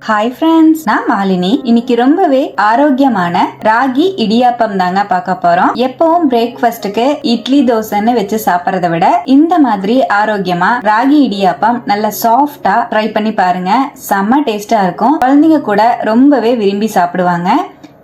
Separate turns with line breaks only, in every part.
Hi friends, நான் மாலினி. இன்னைக்கு ரொம்பவே ஆரோக்கியமான ராகி இடியாப்பம் தாங்க பார்க்க போறோம். எப்பவும் பிரேக்ஃபாஸ்டுக்கு இட்லி தோசைன்னு வச்சு சாப்பிடறத விட இந்த மாதிரி ஆரோக்கியமா ராகி இடியாப்பம் நல்ல சாஃப்டா ட்ரை பண்ணி பாருங்க. செம்ம டேஸ்டா இருக்கும். குழந்தைங்க கூட ரொம்பவே விரும்பி சாப்பிடுவாங்க.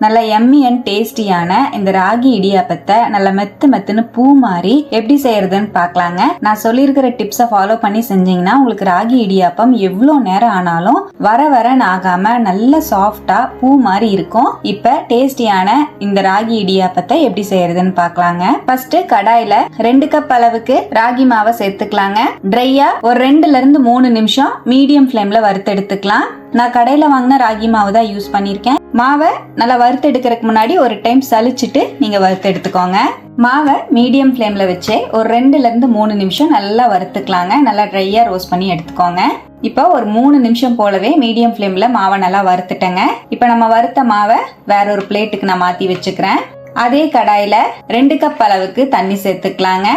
நல்ல எம்மி அண்ட் டேஸ்டியான இந்த ராகி இடியாப்பத்தை நல்ல மெத்துன்னு பூ மாதிரி எப்படி செய்யறதுன்னு பாக்கலாங்க. நான் சொல்லியிருக்கிற டிப்ஸை ஃபாலோ பண்ணி செஞ்சீங்கன்னா உங்களுக்கு ராகி இடியாப்பம் எவ்வளவு நேரம் ஆனாலும் வர ஆகாம நல்ல சாஃப்டா பூ மாதிரி இருக்கும். இப்ப டேஸ்டியான இந்த ராகி இடியாப்பத்தை எப்படி செய்யறதுன்னு பாக்கலாங்க. ஃபர்ஸ்ட் கடாயில 2 கப் அளவுக்கு ராகி மாவை சேர்த்துக்கலாங்க. ட்ரையா ஒரு 2ல இருந்து 3 நிமிஷம் மீடியம் ஃபிளேம்ல வறுத்து எடுத்துக்கலாம். நான் கடையில வாங்கின ராகி மாவு தான் யூஸ் பண்ணிருக்கேன். மாவை நல்லா வறுத்து எடுக்கிறதுக்கு முன்னாடி ஒரு டைம் சலிச்சுட்டு நீங்க வறுத்து எடுத்துக்கோங்க. மாவை மீடியம் ஃபிளேம்ல வச்சு ஒரு 2ல இருந்து 3 நிமிஷம் நல்லா வறுத்துக்கலாங்க. நல்லா ட்ரையா ரோஸ்ட் பண்ணி எடுத்துக்கோங்க. இப்போ ஒரு 3 நிமிஷம் போலவே மீடியம் ஃபிளேம்ல மாவை நல்லா வறுத்துட்டேங்க. இப்போ நம்ம வறுத்த மாவை வேற ஒரு பிளேட்டுக்கு நான் மாத்தி வச்சுக்கிறேன். அதே கடாயில 2 கப் அளவுக்கு தண்ணி சேர்த்துக்கலாங்க.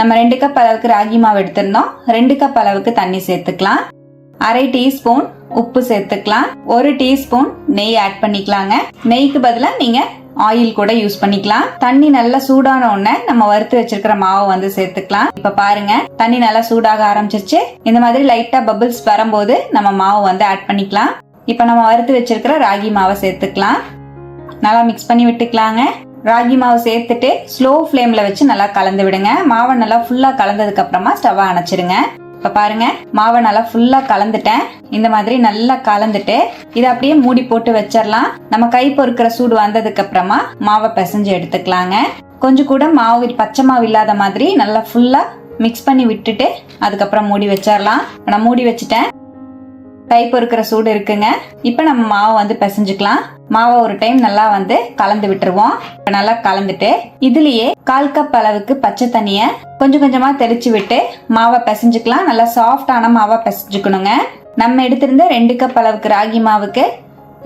நம்ம 2 கப் அளவுக்கு ராகி மாவு எடுத்திருந்தோம். 2 கப் அளவுக்கு தண்ணி சேர்த்துக்கலாம். 1/2 டீஸ்பூன் உப்பு சேர்த்துக்கலாம். 1 டீஸ்பூன் நெய் ஆட் பண்ணிக்கலாங்க. நெய்க்கு பதிலா நீங்க ஆயில் கூட யூஸ் பண்ணிக்கலாம். தண்ணி நல்லா சூடான உடனே நம்ம வறுத்து வச்சிருக்கிற மாவை வந்து சேர்த்துக்கலாம். இப்ப பாருங்க, தண்ணி நல்லா சூடாக ஆரம்பிச்சிருச்சு. இந்த மாதிரி லைட்டா பபிள்ஸ் வரும்போது நம்ம மாவு வந்து ஆட் பண்ணிக்கலாம். இப்ப நம்ம வறுத்து வச்சிருக்கிற ராகி மாவை சேர்த்துக்கலாம். நல்லா மிக்ஸ் பண்ணி விட்டுக்கலாங்க. ராகி மாவு சேர்த்துட்டு ஸ்லோ ஃபிளேம்ல வச்சு நல்லா கலந்து விடுங்க. மாவை நல்லா ஃபுல்லா கலந்ததுக்கு அப்புறமா ஸ்டவ் அணைச்சிருங்க. இப்ப பாருங்க, மாவை நல்லா ஃபுல்லா கலந்துட்டேன். இந்த மாதிரி நல்லா கலந்துட்டு இதை அப்படியே மூடி போட்டு வச்சிடலாம். நம்ம கை பொறுக்கிற சூடு வந்ததுக்கு அப்புறமா மாவை பிசைஞ்சு எடுத்துக்கலாங்க. கொஞ்சம் கூட மாவு பச்சை மாவு இல்லாத மாதிரி நல்லா ஃபுல்லா மிக்ஸ் பண்ணி விட்டுட்டு அதுக்கப்புறம் மூடி வச்சிடலாம். நான் மூடி வச்சுட்டேன். கை பொறுக்கிற சூடு இருக்குங்க. இப்ப நம்ம மாவை வந்து பிசைஞ்சுக்கலாம். மாவை ஒரு டைம் நல்லா வந்து கலந்து விட்டுருவோம். இப்ப நல்லா கலந்துட்டு இதுலயே 1/4 கப் அளவுக்கு பச்சை தண்ணிய கொஞ்சம் கொஞ்சமா தெளிச்சு விட்டு மாவை பிசைஞ்சுக்கலாம். நல்லா சாஃப்டான மாவை பிசைஞ்சுக்கணுங்க. நம்ம எடுத்திருந்த 2 கப் அளவுக்கு ராகி மாவுக்கு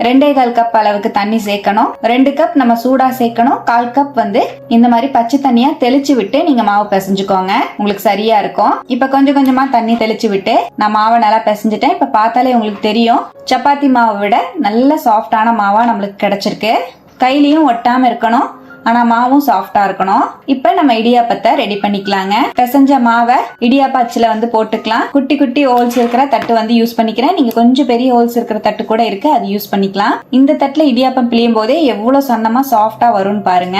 2.25 கப் அளவுக்கு தண்ணி சேர்க்கணும். 2 கப் நம்ம சூடா சேர்க்கணும். 1/4 கப் வந்து இந்த மாதிரி பச்சை தண்ணியா தெளிச்சு விட்டு நீங்க மாவு பிசைஞ்சுக்கோங்க. உங்களுக்கு சரியா இருக்கும். இப்ப கொஞ்சம் கொஞ்சமா தண்ணி தெளிச்சு விட்டு நான் மாவை நல்லா பிசைஞ்சிட்டேன். இப்ப பார்த்தாலே உங்களுக்கு தெரியும், சப்பாத்தி மாவை விட நல்ல சாஃப்டான மாவா நம்மளுக்கு கிடைச்சிருக்கு. கையிலயும் ஒட்டாம இருக்கணும், ஆனா மாவும் சாஃப்டா இருக்கணும். இப்ப நம்ம இடியாப்பத்தை ரெடி பண்ணிக்கலாங்க. பிசைஞ்ச மாவை இடியாப்ப அச்சுல வந்து போட்டுக்கலாம். குட்டி குட்டி ஹோல்ஸ் இருக்கிற தட்டு வந்து யூஸ் பண்ணிக்கிறேன். நீங்க கொஞ்சம் பெரிய ஹோல்ஸ் இருக்கிற தட்டு கூட இருக்கு, அது யூஸ் பண்ணிக்கலாம். இந்த தட்டுல இடியாப்பம் பிழியும் போதே எவ்வளவு சொன்னமா சாஃப்டா வரும்னு பாருங்க.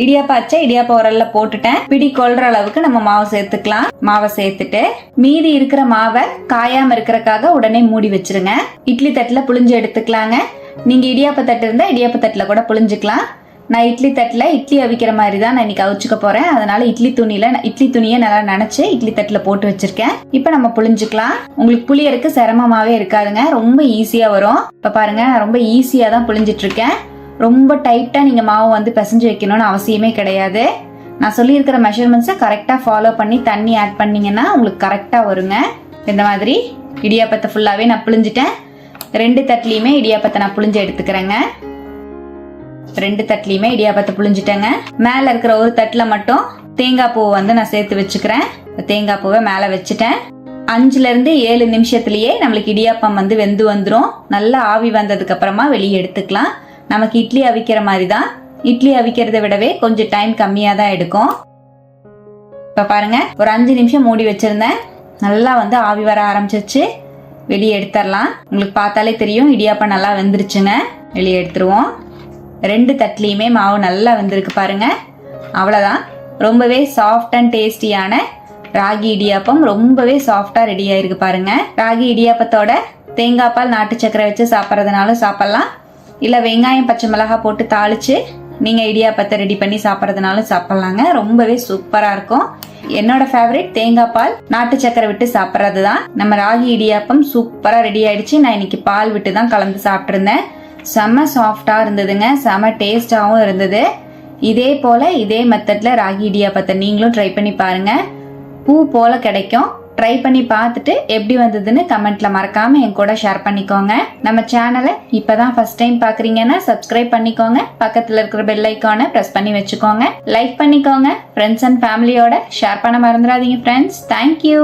இடியாப்ப அச்சை இடியாப்ப உரல்ல போட்டுட்டேன். பிடி கொள்ற அளவுக்கு நம்ம மாவு சேர்த்துக்கலாம். மாவை சேர்த்துட்டு மீதி இருக்கிற மாவை காயாம இருக்கிறதுக்காக உடனே மூடி வச்சிருங்க. இட்லி தட்டுல புளிஞ்சு எடுத்துக்கலாங்க. நீங்க இடியாப்ப தட்டு இருந்தா இடியாப்ப தட்டுல கூட புளிஞ்சுக்கலாம். நான் இட்லி தட்டுல இட்லி அவிக்கிற மாதிரி தான் நான் இன்னைக்கு அவிச்சுக்க போறேன். அதனால இட்லி துணியை நல்லா நனைச்சு இட்லி தட்டுல போட்டு வச்சிருக்கேன். இப்ப நம்ம புளிஞ்சுக்கலாம். உங்களுக்கு புளியறக்கு சிரமமாவே இருக்காதுங்க, ரொம்ப ஈஸியா வரும். இப்ப பாருங்க, நான் ரொம்ப ஈஸியா தான் புளிஞ்சிட்டு இருக்கேன். ரொம்ப டைட்டா நீங்க மாவு வந்து பிசைஞ்சு வைக்கணும்னு அவசியமே கிடையாது. நான் சொல்லியிருக்கிற மெஷர்மெண்ட்ஸை கரெக்டா ஃபாலோ பண்ணி தண்ணி ஆட் பண்ணீங்கன்னா உங்களுக்கு கரெக்டா வருங்க. இந்த மாதிரி இடியாப்பத்தை ஃபுல்லாவே நான் புளிஞ்சிட்டேன். 2 தட்டுலயுமே இடியாப்பத்தை நான் புளிஞ்சு எடுத்துக்கிறேங்க. 2 தட்டுலயுமே இடியாப்பத்தை புளிஞ்சிட்டேங்க. மேல இருக்கிற ஒரு தட்டுல மட்டும் தேங்காய் பூவை வந்து நான் சேர்த்து வச்சுக்கிறேன். தேங்காய் பூவை மேல வச்சுட்டேன். 5ல இருந்து 7 நிமிஷத்துலயே நம்மளுக்கு இடியாப்பம் வந்து வெந்து வந்துடும். நல்லா ஆவி வந்ததுக்கு அப்புறமா வெளியே எடுத்துக்கலாம். நமக்கு இட்லி அவிக்கிற மாதிரி தான். இட்லி அவிக்கிறத விடவே கொஞ்சம் டைம் கம்மியா தான் எடுக்கும். இப்ப பாருங்க, ஒரு 5 நிமிஷம் மூடி வச்சிருந்தேன். நல்லா வந்து ஆவி வர ஆரம்பிச்சிருச்சு. வெளியே எடுத்துடலாம். உங்களுக்கு பார்த்தாலே தெரியும் இடியாப்பம் நல்லா வெந்துருச்சுங்க. வெளியே எடுத்துருவோம். 2 தட்டுலயுமே மாவு நல்லா வெந்திருக்கு பாருங்க. அவ்வளவுதான். ரொம்பவே சாஃப்ட் அண்ட் டேஸ்டியான ராகி இடியாப்பம் ரொம்பவே சாஃப்டா ரெடி ஆயிருக்கு பாருங்க. ராகி இடியாப்பத்தோட தேங்காய் பால் நாட்டு சக்கரை வச்சு சாப்பிட்றதுனாலும் சாப்பிடலாம். இல்ல வெங்காயம் பச்சை மிளகாய் போட்டு தாளிச்சு நீங்க இடியாப்பத்தை ரெடி பண்ணி சாப்பிட்றதுனாலும் சாப்பிடலாங்க. ரொம்பவே சூப்பரா இருக்கும். என்னோட ஃபேவரட் தேங்காய் பால் நாட்டு சக்கரை விட்டு சாப்பிட்றது தான். நம்ம ராகி இடியாப்பம் சூப்பரா ரெடி ஆயிடுச்சு. நான் இன்னைக்கு பால் விட்டு தான் கலந்து சாப்பிட்டு இருந்தேன். செம்ம சாஃப்டா இருந்ததுங்க. செம்ம டேஸ்டாவும் இருந்தது. இதே போல இதே மெத்தட்ல ராகி இடியாப்பத்தை நீங்களும் ட்ரை பண்ணி பாருங்க. பூ போல கிடைக்கும். ட்ரை பண்ணி பார்த்துட்டு எப்படி வந்ததுன்னு கமெண்ட்ல மறக்காம என் கூட ஷேர் பண்ணிக்கோங்க. நம்ம சேனலை இப்பதான் ஃபர்ஸ்ட் டைம் பாக்குறீங்கன்னா சப்ஸ்கிரைப் பண்ணிக்கோங்க. பக்கத்துல இருக்கிற பெல் ஐக்கானை பிரஸ் பண்ணி வச்சுக்கோங்க. லைக் பண்ணிக்கோங்க. ஃப்ரெண்ட்ஸ் அண்ட் ஃபேமிலியோட ஷேர் பண்ண மறந்துடாதீங்க ஃப்ரெண்ட்ஸ். தேங்க்யூ.